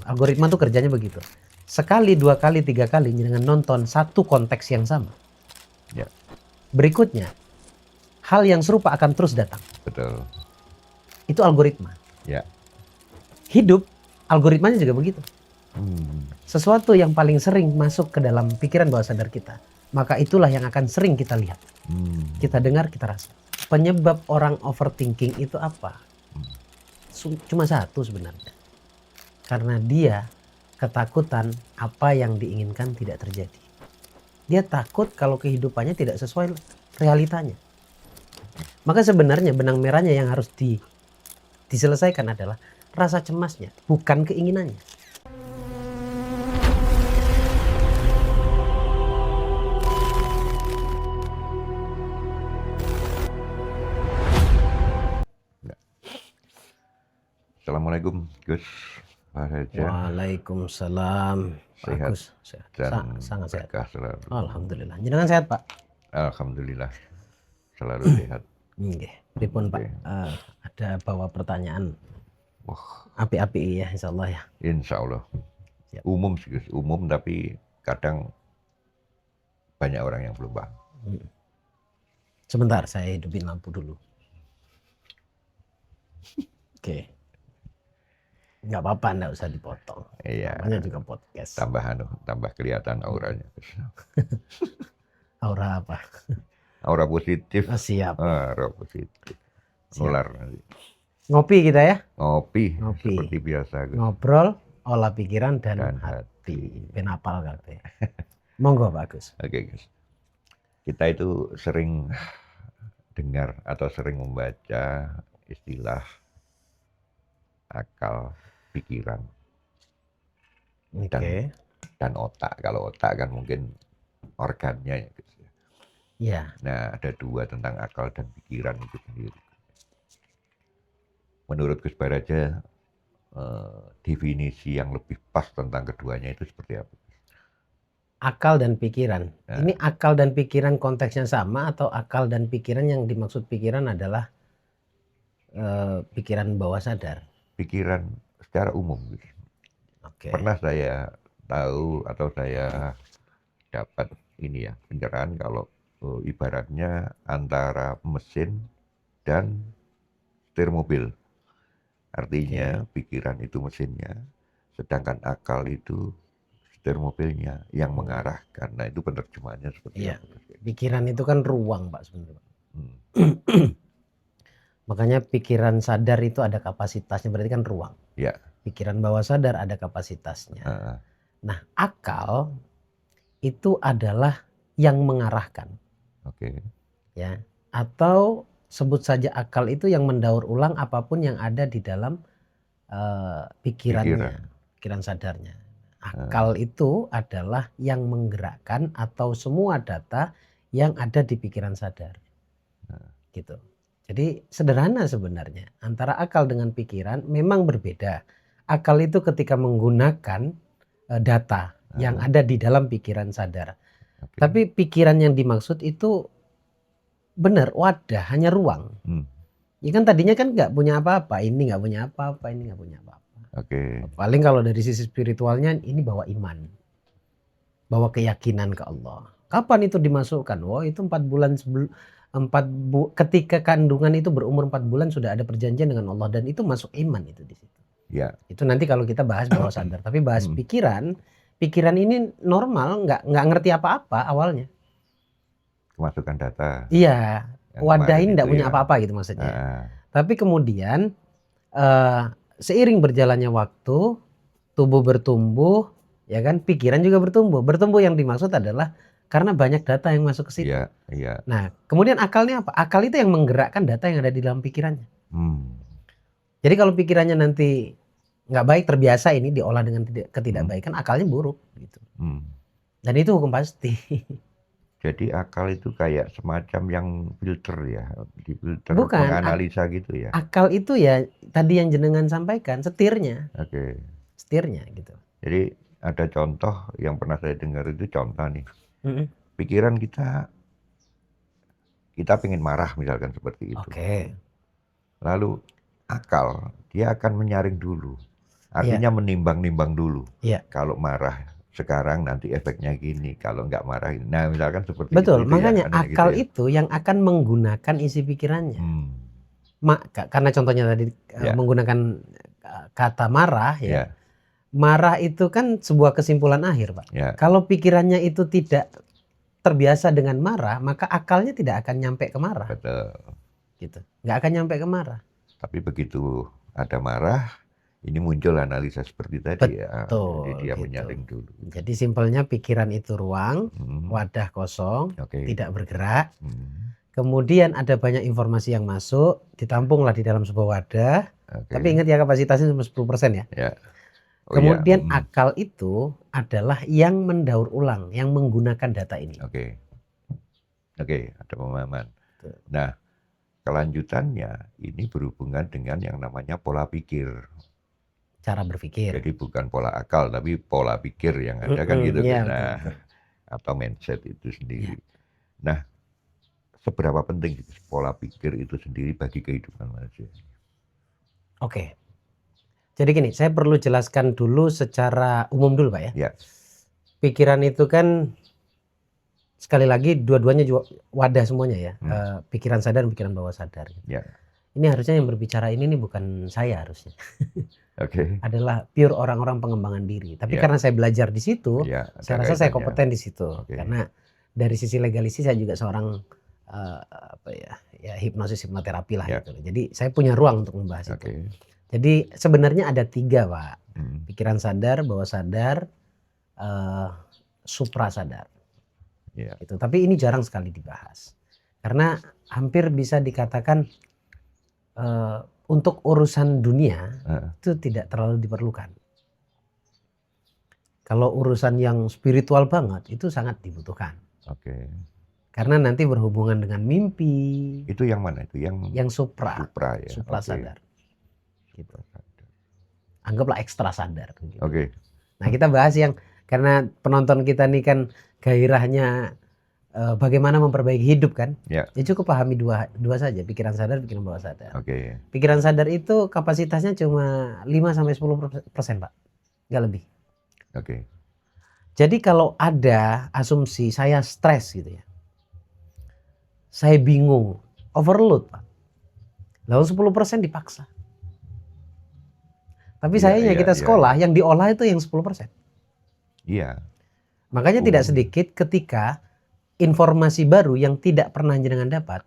Algoritma tuh kerjanya begitu. Sekali, 2 kali, 3 kali dengan nonton satu konteks yang sama. Ya. Berikutnya, hal yang serupa akan terus datang. Betul. Itu algoritma. Ya. Hidup, algoritmanya juga begitu. Hmm. Sesuatu yang paling sering masuk ke dalam pikiran bawah sadar kita, maka itulah yang akan sering kita lihat. Kita dengar, kita rasa. Penyebab orang overthinking itu apa? Cuma satu sebenarnya. Karena dia ketakutan apa yang diinginkan tidak terjadi. Dia takut kalau kehidupannya tidak sesuai realitanya. Maka sebenarnya benang merahnya yang harus diselesaikan adalah rasa cemasnya, bukan keinginannya. Assalamualaikum Gus. Pak Reja. Waalaikumsalam. Pak Sehat Agus, sehat. dan Sangat sehat. berkah selalu. Alhamdulillah. Jenengan sehat, Pak? Alhamdulillah selalu sehat. Nggih. Pripun, Pak? Ada bawa pertanyaan. Wah, Api-api ya, insyaallah ya. insya Allah. Siap. Umum sih Gus, umum tapi kadang banyak orang yang belum paham. Sebentar, saya hidupin lampu dulu. Oke. Nggak apa-apa, nggak usah dipotong. Iya. Namanya juga podcast. Tambah kelihatan auranya. Aura apa? Aura positif. Oh, siap. Aura positif. Nular nanti. Ngopi kita ya? Ngopi. Ngopi. Seperti biasa Gus. Ngobrol, olah pikiran dan hati. Penapal katanya. Monggo Pak Agus. Oke Gus. Kita itu sering dengar atau sering membaca istilah akal, pikiran, dan otak. Kalau otak kan mungkin organnya ya Gus. Ya. Nah, ada dua tentang akal dan pikiran itu sendiri. Menurut Gus Baraja, definisi yang lebih pas tentang keduanya itu seperti apa? Akal dan pikiran. Nah. Ini akal dan pikiran konteksnya sama atau akal dan pikiran yang dimaksud pikiran adalah pikiran bawah sadar? Pikiran secara umum. Oke. Pernah saya tahu atau saya dapat ini ya pencerahan kalau ibaratnya antara mesin dan setir mobil. Artinya pikiran itu mesinnya, sedangkan akal itu setir mobilnya yang mengarahkan. Nah itu penerjemahannya seperti apa? Pikiran itu kan ruang Pak sebenarnya. Makanya pikiran sadar itu ada kapasitasnya, berarti kan ruang. Ya. Pikiran bawah sadar ada kapasitasnya. Nah, akal itu adalah yang mengarahkan. Oke. Ya, atau sebut saja akal itu yang mendaur ulang apapun yang ada di dalam pikiran sadarnya. Akal itu adalah yang menggerakkan atau semua data yang ada di pikiran sadar. Gitu. Jadi sederhana sebenarnya, antara akal dengan pikiran memang berbeda. Akal itu ketika menggunakan data yang ada di dalam pikiran sadar. Tapi pikiran yang dimaksud itu benar, wadah, hanya ruang. Ya kan tadinya kan nggak punya apa-apa, ini nggak punya apa-apa, ini nggak punya apa-apa. Paling kalau dari sisi spiritualnya ini bawa iman, bawa keyakinan ke Allah. Kapan itu dimasukkan? Wah, itu 4 bulan sebelum ketika kandungan itu berumur 4 bulan sudah ada perjanjian dengan Allah dan itu masuk iman itu di situ. Ya. Itu nanti kalau kita bahas bawah sadar, tapi bahas pikiran ini normal, nggak ngerti apa-apa awalnya. Kemasukan data. Iya, wadahin nggak punya apa-apa gitu maksudnya. Tapi kemudian seiring berjalannya waktu, tubuh bertumbuh, ya kan, pikiran juga bertumbuh. Bertumbuh yang dimaksud adalah karena banyak data yang masuk ke situ. Iya. Nah, kemudian akalnya apa? Akal itu yang menggerakkan data yang ada di dalam pikirannya. Jadi kalau pikirannya nanti nggak baik, terbiasa ini diolah dengan ketidakbaikan, akalnya buruk gitu. Dan itu hukum pasti. Jadi akal itu kayak semacam yang filter ya, di filter bukan, menganalisa gitu ya. Akal itu ya tadi yang jenengan sampaikan, setirnya. Oke. Setirnya gitu. Jadi ada contoh yang pernah saya dengar itu contoh nih. Pikiran kita pengen marah misalkan seperti itu. Oke. Lalu akal dia akan menyaring dulu. Iya, Artinya menimbang-nimbang dulu. iya. Kalau marah sekarang nanti efeknya gini, kalau nggak marah ini. Nah, misalkan seperti Betul, itu ya, makanya anehnya gitu akal ya. itu yang akan menggunakan isi pikirannya. Hmm, Karena contohnya tadi ya, menggunakan kata marah ya. ya, Marah itu kan sebuah kesimpulan akhir, Pak. ya, Kalau pikirannya itu tidak terbiasa dengan marah, maka akalnya tidak akan nyampe ke marah, betul. gitu. Nggak akan nyampe ke marah. Tapi begitu ada marah, ini muncul analisa seperti tadi ya. Jadi Betul, dia gitu. menyaring dulu. Jadi simpelnya pikiran itu ruang, Hmm, wadah kosong, oke. tidak bergerak. Hmm, Kemudian ada banyak informasi yang masuk, ditampunglah di dalam sebuah wadah. Tapi oke. ingat ya kapasitasnya cuma 10% ya. Ya. Oh ya. Kemudian akal itu adalah yang mendaur ulang, yang menggunakan data ini. Oke. Oke, ada pemahaman. Tuh. Nah, kelanjutannya ini berhubungan dengan yang namanya pola pikir. Cara berpikir. Jadi bukan pola akal, tapi pola pikir yang ada kan gitu. Iya, Nah, betul. atau mindset itu Ya. sendiri. Nah, seberapa penting pola pikir itu sendiri bagi kehidupan manusia? Oke. Jadi gini, saya perlu jelaskan dulu secara umum dulu, Pak ya. Ya, Pikiran itu kan sekali lagi dua-duanya juga wadah semuanya ya. Pikiran sadar dan pikiran bawah sadar. ya, Ini harusnya yang berbicara ini bukan saya harusnya. oke. Adalah pure orang-orang pengembangan diri. Tapi Ya, karena saya belajar di situ, ya, ada saya rasa saya kaitannya. kompeten di situ. Oke. Karena dari sisi legalisi saya juga seorang apa ya hipnosis hipnoterapi lah Ya. gitu. Jadi saya punya ruang untuk membahas itu. Oke. Jadi sebenarnya ada 3, Pak. Hmm, Pikiran sadar, bawah sadar, supra sadar. ya, Gitu. Tapi ini jarang sekali dibahas. Karena hampir bisa dikatakan untuk urusan dunia itu tidak terlalu diperlukan. Kalau urusan yang spiritual banget itu sangat dibutuhkan. oke. Karena nanti berhubungan dengan mimpi, Itu yang mana itu? yang supra ya. supra Oke. sadar. Gitu. Anggaplah ekstra sadar. Gitu. Oke. Nah kita bahas yang karena penonton kita nih kan gairahnya bagaimana memperbaiki hidup kan? Ya. Ya cukup pahami dua saja, pikiran sadar, pikiran bawah sadar. Oke. Pikiran sadar itu kapasitasnya cuma 5-10%, Pak. Nggak lebih. Oke. Jadi kalau ada asumsi saya stres gitu ya. Saya bingung, overload, Pak. Lalu 10% dipaksa. Tapi sayangnya kita sekolah yang diolah itu yang 10%. Iya. Makanya tidak sedikit ketika informasi baru yang tidak pernah jenengan dapat,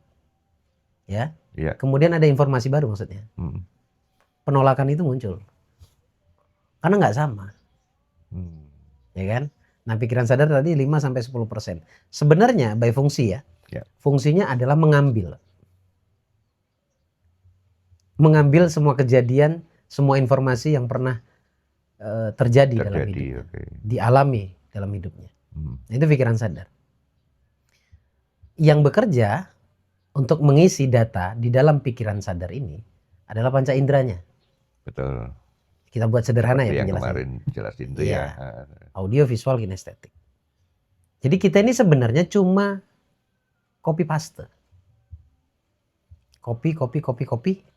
ya. Kemudian ada informasi baru maksudnya. Penolakan itu muncul. Karena nggak sama. Ya kan? Nah, pikiran sadar tadi 5-10%. Sebenarnya by fungsi ya. Fungsinya adalah mengambil. Mengambil semua kejadian, semua informasi yang pernah terjadi dalam hidupnya. Dialami dalam hidupnya. Itu pikiran sadar. Yang bekerja untuk mengisi data di dalam pikiran sadar ini adalah panca inderanya. Betul. Kita buat sederhana seperti ya yang penjelasannya. kemarin jelasin itu ya. Audio, visual, kinestetik. Jadi kita ini sebenarnya cuma copy paste. Copy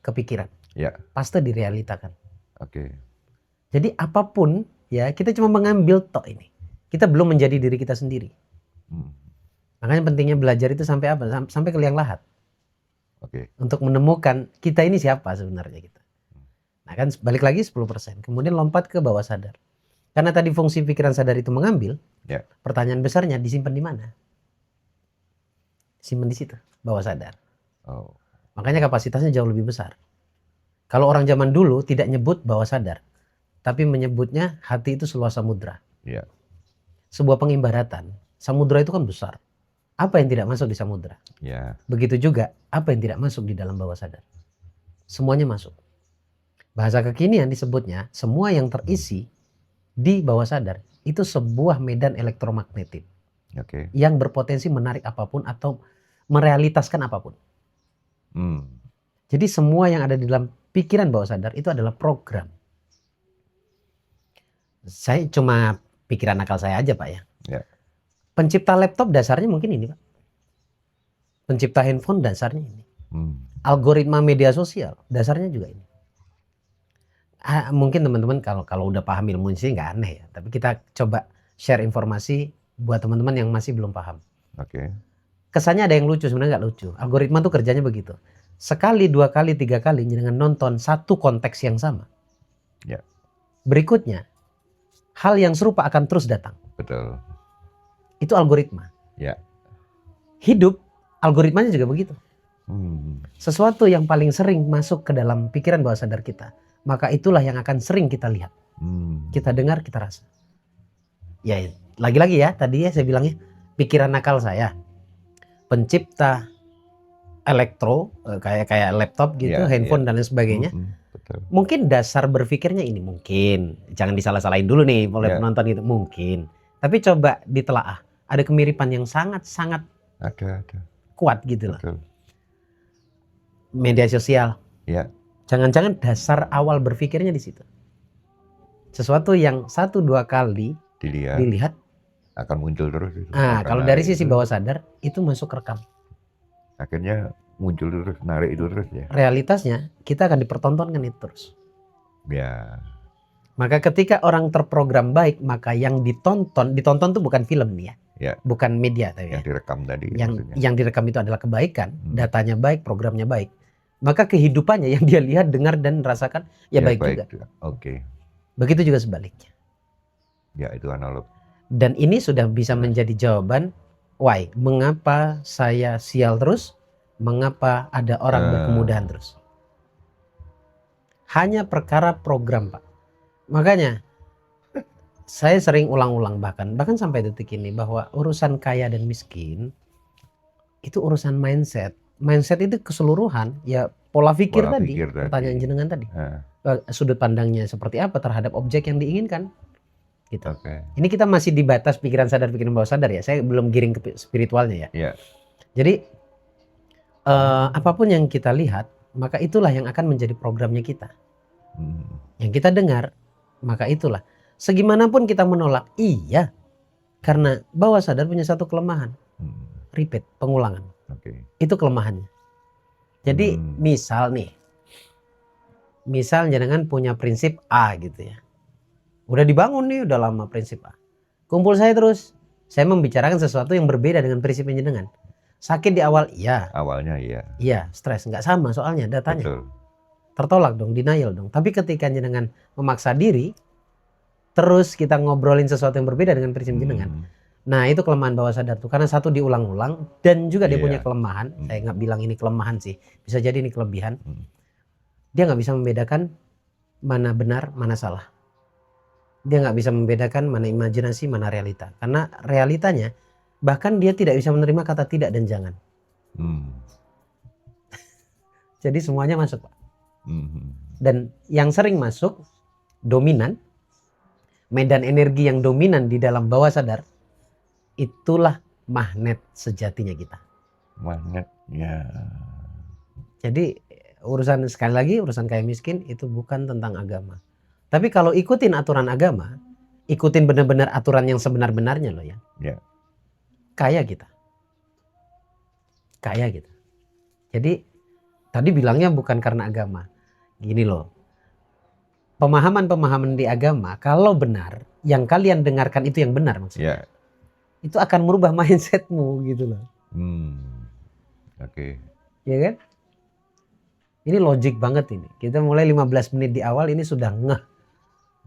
kepikiran. Ya. Paste direalitakan. Oke. Jadi apapun ya kita cuma mengambil tok ini. Kita belum menjadi diri kita sendiri. Makanya pentingnya belajar itu sampai apa? Sampai ke liang lahat. Oke. Untuk menemukan kita ini siapa sebenarnya kita. Nah kan balik lagi 10%. Kemudian lompat ke bawah sadar. Karena tadi fungsi pikiran sadar itu mengambil. Pertanyaan besarnya disimpan di mana? Simpan di situ, bawah sadar. Makanya kapasitasnya jauh lebih besar. Kalau orang zaman dulu tidak nyebut bawah sadar. Tapi menyebutnya hati itu seluas samudra. Sebuah pengimbaratan. Samudra itu kan besar. Apa yang tidak masuk di samudra? Begitu juga apa yang tidak masuk di dalam bawah sadar. Semuanya masuk. Bahasa kekinian disebutnya semua yang terisi di bawah sadar itu sebuah medan elektromagnetik yang berpotensi menarik apapun atau merealitaskan apapun. Jadi semua yang ada di dalam pikiran bawah sadar itu adalah program. Saya cuma pikiran akal saya aja Pak ya. Pencipta laptop dasarnya mungkin ini Pak. Pencipta handphone dasarnya ini. Algoritma media sosial dasarnya juga ini. Mungkin teman-teman kalau udah paham ilmu ini nggak aneh ya, tapi kita coba share informasi buat teman-teman yang masih belum paham. Oke. Kesannya ada yang lucu, sebenarnya nggak lucu. Algoritma tuh kerjanya begitu. Sekali, 2 kali, 3 kali dengan nonton satu konteks yang sama. Ya. Berikutnya, hal yang serupa akan terus datang. Betul. Itu algoritma. Ya. Hidup, algoritmanya juga begitu. Hmm. Sesuatu yang paling sering masuk ke dalam pikiran bawah sadar kita, maka itulah yang akan sering kita lihat. Kita dengar, kita rasa. Ya, lagi-lagi ya, tadi ya saya bilangnya, pikiran nakal saya, pencipta elektro, kayak laptop gitu, Ya, handphone ya. dan lain sebagainya. Betul. Mungkin dasar berpikirnya ini, mungkin. Jangan disalah-salahin dulu nih oleh Ya. penonton itu, mungkin. Tapi coba ditelaah, ada kemiripan yang sangat-sangat Ada. kuat gitu loh. Betul. Media sosial. Ya. Jangan-jangan dasar awal berpikirnya di situ. Sesuatu yang 1-2 kali dilihat akan muncul terus itu. Kalau dari sisi bawah sadar itu masuk rekam. Akhirnya muncul terus, narik itu terus ya. Realitasnya kita akan dipertontonkan itu terus. Ya. Maka ketika orang terprogram baik, maka yang ditonton tuh bukan film nih ya. Ya. Bukan media tapi Yang direkam tadi. Yang direkam itu adalah kebaikan, datanya baik, programnya baik. Maka kehidupannya yang dia lihat, dengar dan rasakan ya baik juga. Oke. Begitu juga sebaliknya. Ya, itu analog. Dan ini sudah bisa menjadi jawaban why, mengapa saya sial terus, mengapa ada orang berkemudahan terus. Hanya perkara program, Pak. Makanya saya sering ulang-ulang bahkan sampai detik ini bahwa urusan kaya dan miskin itu urusan mindset. Mindset itu keseluruhan, ya pola pikir tadi, pertanyaan jenengan tadi. Sudut pandangnya seperti apa terhadap objek yang diinginkan. Gitu. Okay. Ini kita masih di batas pikiran sadar, pikiran bawah sadar ya. Saya belum giring ke spiritualnya ya. Yeah. Jadi apapun yang kita lihat, maka itulah yang akan menjadi programnya kita. Yang kita dengar, maka itulah. Segimanapun kita menolak, iya. Karena bawah sadar punya satu kelemahan. Repeat, pengulangan. Okay. Itu kelemahannya. Jadi misal jenengan punya prinsip A gitu ya. Udah dibangun nih, udah lama prinsip A. Kumpul saya terus. Saya membicarakan sesuatu yang berbeda dengan prinsip jenengan. Sakit di awal, iya. Awalnya iya. Iya, stres. Nggak sama soalnya datanya. Betul. Tertolak dong, denial dong. Tapi ketika jenengan memaksa diri, terus kita ngobrolin sesuatu yang berbeda dengan prinsip jenengan. Nah itu kelemahan bawah sadar tuh. Karena satu diulang-ulang dan juga dia punya kelemahan. Saya nggak bilang ini kelemahan sih. Bisa jadi ini kelebihan. Dia nggak bisa membedakan mana benar, mana salah. Dia nggak bisa membedakan mana imajinasi, mana realita. Karena realitanya, bahkan dia tidak bisa menerima kata tidak dan jangan. Jadi semuanya masuk, Pak. Dan yang sering masuk, dominan, medan energi yang dominan di dalam bawah sadar, itulah magnet sejatinya kita. Magnet, ya. Jadi urusan, sekali lagi, urusan kaya miskin itu bukan tentang agama. Tapi kalau ikutin aturan agama, ikutin benar-benar aturan yang sebenar-benarnya loh ya. Ya. Kaya kita. Kaya kita. Jadi tadi bilangnya bukan karena agama. Gini loh. Pemahaman-pemahaman di agama kalau benar, yang kalian dengarkan itu yang benar maksudnya. Ya. Itu akan merubah mindsetmu gitu loh. Oke. Ya kan? Ini logik banget ini. Kita mulai 15 menit di awal ini sudah ngeh.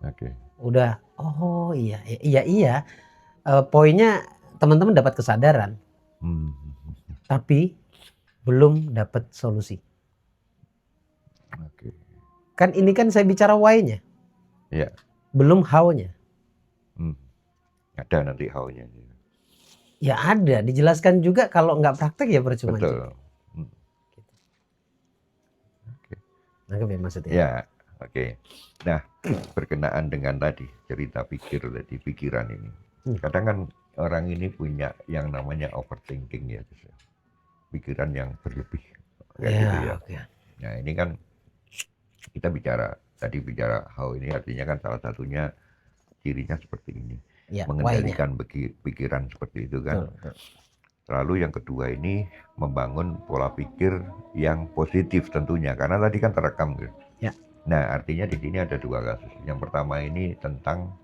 Oke. Udah, oh iya. Poinnya teman-teman dapat kesadaran. Tapi belum dapat solusi. Oke. Kan ini kan saya bicara why-nya. Ya. Belum how-nya. Ada nanti how-nya. Ya ada, dijelaskan juga, kalau nggak praktek ya percuma. Betul. Oke. Nangkep ya maksudnya? Ya, oke. Nah, berkenaan dengan tadi cerita pikiran ini. Kadang kan orang ini punya yang namanya overthinking ya, pikiran yang berlebih. Kayak gitu ya. Okay. Nah ini kan kita bicara how ini artinya kan salah satunya cirinya seperti ini. Ya, mengendalikan pikiran seperti itu kan. Betul. Lalu yang kedua ini membangun pola pikir yang positif tentunya, karena tadi kan terekam gitu. Ya. Nah, artinya di sini ada dua kasus. Yang pertama ini tentang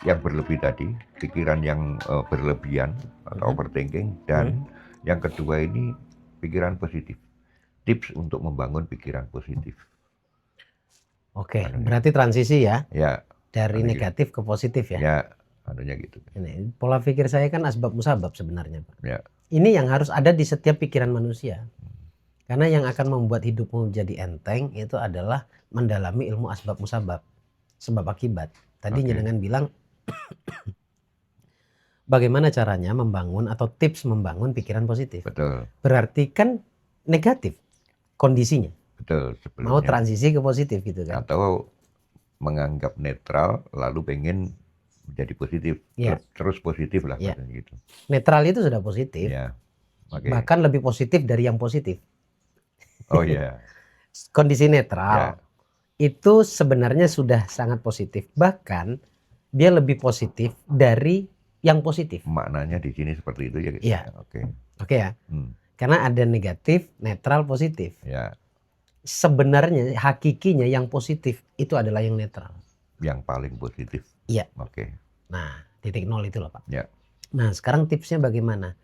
yang berlebih tadi, pikiran yang berlebihan atau overthinking, dan yang kedua ini pikiran positif. Tips untuk membangun pikiran positif. Oke, Anunya. berarti transisi ya Ya, dari anunya. negatif ke positif ya. Ya, anunya gitu. Ini pola pikir saya kan asbab musabab sebenarnya, Pak. Ya. Ini yang harus ada di setiap pikiran manusia. Karena yang akan membuat hidupmu jadi enteng itu adalah mendalami ilmu asbab musabab, sebab akibat. Tadi Oke. dengan bilang bagaimana caranya membangun atau tips membangun pikiran positif. Betul, Berarti kan negatif kondisinya. betul Mau sebelumnya. transisi ke positif gitu kan. Atau menganggap netral lalu pengen menjadi positif. Ya. Terus positif lah Ya. gitu. Netral itu sudah positif. Ya. Oke. Bahkan lebih positif dari yang positif. Oh ya. Kondisi netral itu sebenarnya sudah sangat positif. Bahkan dia lebih positif dari yang positif. Maknanya di sini seperti itu ya. Iya. Oke. Oke ya. Karena ada negatif, netral, positif. Ya. Sebenarnya hakikinya yang positif itu adalah yang netral. Yang paling positif. Iya. Oke. Nah, titik nol itu loh Pak. Ya. Nah, sekarang tipsnya bagaimana?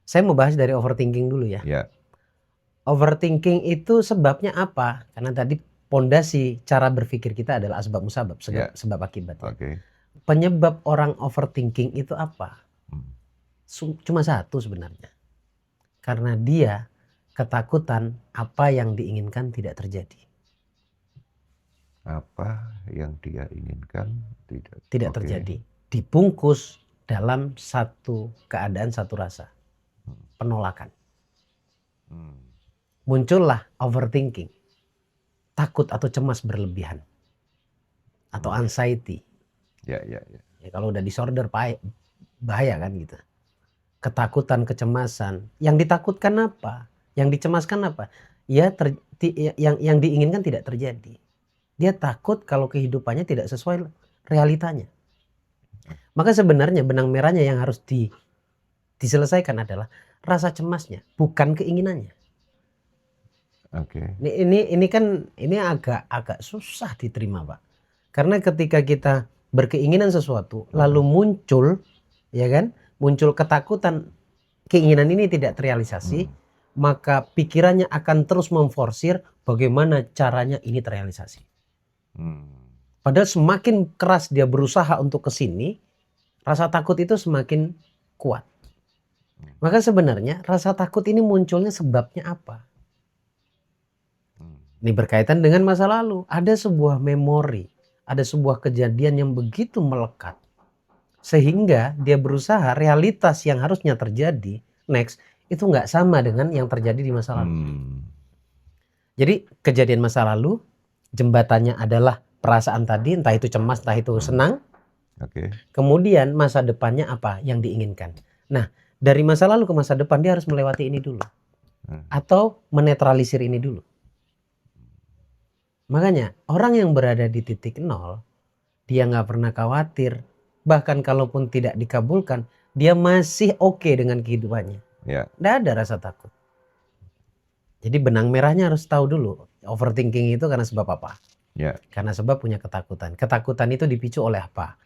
Saya mau bahas dari overthinking dulu ya. Ya. Overthinking itu sebabnya apa? Karena tadi pondasi cara berpikir kita adalah asbab musabab, sebab akibat. Ya. Oke. Penyebab orang overthinking itu apa? Cuma satu sebenarnya. Karena dia ketakutan apa yang diinginkan tidak terjadi. Apa yang dia inginkan tidak terjadi. Dibungkus dalam satu keadaan, satu rasa. Penolakan. Muncullah overthinking. Takut atau cemas berlebihan. Atau anxiety. Ya. Kalau udah disorder bahaya kan gitu. Ketakutan, kecemasan. Yang ditakutkan apa? Yang dicemaskan apa? Ya yang diinginkan tidak terjadi. Dia takut kalau kehidupannya tidak sesuai realitanya. Maka sebenarnya benang merahnya yang harus diselesaikan adalah rasa cemasnya, bukan keinginannya. Oke. Ini kan agak susah diterima, Pak. Karena ketika kita berkeinginan sesuatu lalu muncul ya kan, muncul ketakutan keinginan ini tidak terrealisasi, maka pikirannya akan terus memforsir bagaimana caranya ini terrealisasi. Padahal semakin keras dia berusaha untuk ke sini, rasa takut itu semakin kuat. Maka sebenarnya rasa takut ini munculnya sebabnya apa? Ini berkaitan dengan masa lalu. Ada sebuah memori, ada sebuah kejadian yang begitu melekat. Sehingga dia berusaha realitas yang harusnya terjadi next itu nggak sama dengan yang terjadi di masa lalu. Jadi kejadian masa lalu, jembatannya adalah perasaan tadi, entah itu cemas, entah itu senang. Kemudian masa depannya apa yang diinginkan. Nah, dari masa lalu ke masa depan dia harus melewati ini dulu. Atau menetralisir ini dulu. Makanya orang yang berada di titik nol, dia nggak pernah khawatir. Bahkan kalaupun tidak dikabulkan, dia masih oke dengan kehidupannya. Nggak ada rasa takut. Jadi benang merahnya harus tahu dulu. Overthinking itu karena sebab apa? Karena sebab punya ketakutan. Ketakutan itu dipicu oleh apa?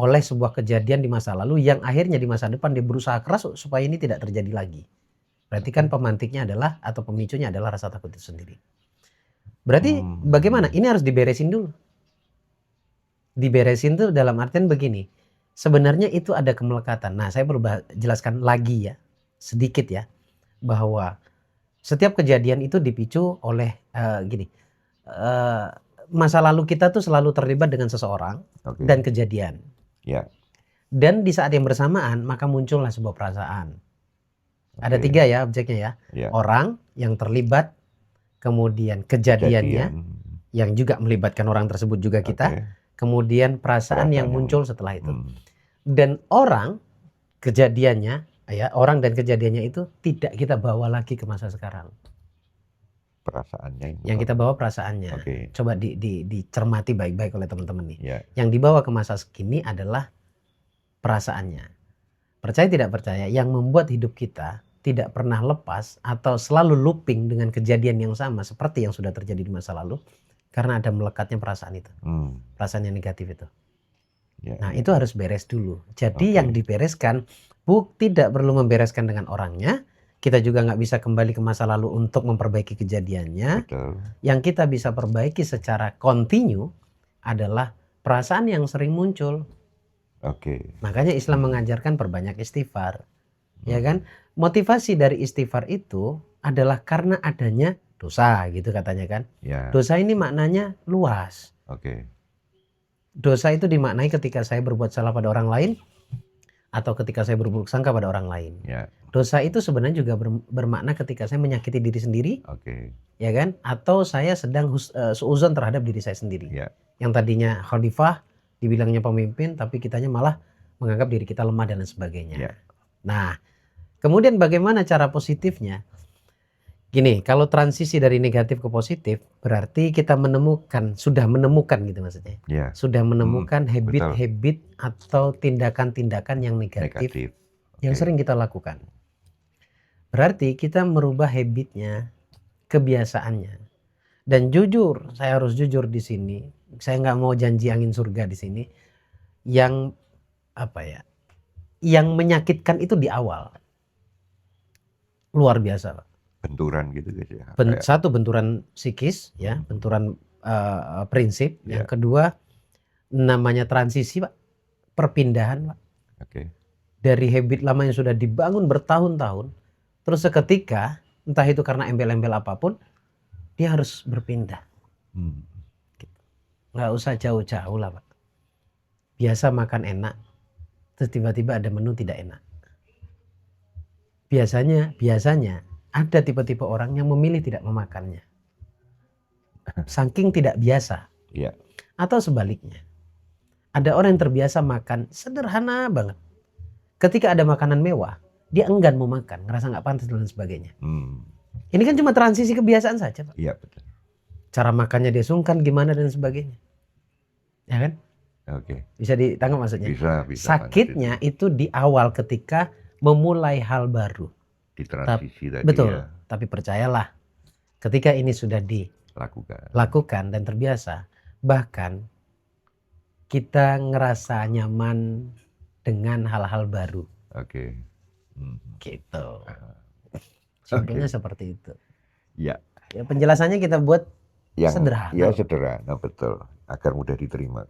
Oleh sebuah kejadian di masa lalu yang akhirnya di masa depan dia berusaha keras supaya ini tidak terjadi lagi. Berarti kan pemantiknya adalah atau pemicunya adalah rasa takut itu sendiri. Berarti bagaimana? Ini harus diberesin dulu. Diberesin tuh dalam artian begini. Sebenarnya itu ada kemelekatan. Nah, saya perlu jelaskan lagi ya. Sedikit ya. Bahwa setiap kejadian itu dipicu oleh masa lalu kita tuh selalu terlibat dengan seseorang dan kejadian. Dan di saat yang bersamaan maka muncullah sebuah perasaan. Ada 3 ya objeknya ya. Orang yang terlibat, kemudian kejadiannya yang juga melibatkan orang tersebut juga kita, kemudian perasaan yang muncul setelah itu. Dan orang kejadiannya ya, orang dan kejadiannya itu tidak kita bawa lagi ke masa sekarang. Perasaannya yang kita bawa perasaannya. Coba dicermati baik-baik oleh teman-teman nih. Yang dibawa ke masa kini adalah perasaannya. Percaya tidak percaya, yang membuat hidup kita tidak pernah lepas atau selalu looping dengan kejadian yang sama seperti yang sudah terjadi di masa lalu, karena ada melekatnya perasaan itu, perasaan yang negatif itu. Nah, itu harus beres dulu. Jadi yang dibereskan tidak perlu membereskan dengan orangnya. Kita juga nggak bisa kembali ke masa lalu untuk memperbaiki kejadiannya. Betul. Yang kita bisa perbaiki secara kontinu adalah perasaan yang sering muncul. Makanya Islam mengajarkan perbanyak istighfar. Ya kan? Motivasi dari istighfar itu adalah karena adanya dosa, gitu katanya kan. Dosa ini maknanya luas. Dosa itu dimaknai ketika saya berbuat salah pada orang lain atau ketika saya berburuk sangka pada orang lain. Dosa itu sebenarnya juga bermakna ketika saya menyakiti diri sendiri, ya kan? Atau saya sedang suudzon terhadap diri saya sendiri. Yang tadinya khalifah, dibilangnya pemimpin, tapi kitanya malah menganggap diri kita lemah dan lain sebagainya. Nah, kemudian bagaimana cara positifnya? Gini, kalau transisi dari negatif ke positif, berarti kita sudah menemukan gitu maksudnya. Sudah menemukan habit-habit atau tindakan-tindakan yang negatif. Yang sering kita lakukan. Berarti kita merubah habitnya, kebiasaannya. Dan jujur, saya harus jujur di sini. Saya nggak mau janji angin surga di sini. Yang yang menyakitkan itu di awal. Luar biasa, Pak. Benturan gitu guys ya. Satu, benturan psikis ya, benturan prinsip. Yang kedua, namanya transisi, Pak. Perpindahan, Pak. Dari habit lama yang sudah dibangun bertahun-tahun, terus seketika, entah itu karena embel-embel apapun, dia harus berpindah. Nggak usah jauh-jauh lah, Pak. Biasa makan enak, terus tiba-tiba ada menu tidak enak. Biasanya ada tipe-tipe orang yang memilih tidak memakannya. Saking tidak biasa. Atau sebaliknya. Ada orang yang terbiasa makan sederhana banget. Ketika ada makanan mewah, dia enggan mau makan, ngerasa nggak pantas dan sebagainya. Ini kan cuma transisi kebiasaan saja, Pak. Betul. Cara makannya dia sungkan gimana dan sebagainya. Ya kan? Bisa ditangkap maksudnya? Bisa. Sakitnya itu di awal ketika memulai hal baru. Di transisi tadi. Betul. Tapi percayalah, ketika ini sudah dilakukan dan terbiasa, bahkan kita ngerasa nyaman dengan hal-hal baru. Gitu. Simpelnya seperti itu. Ya, penjelasannya kita buat sederhana. Sederhana, betul. Agar mudah diterima.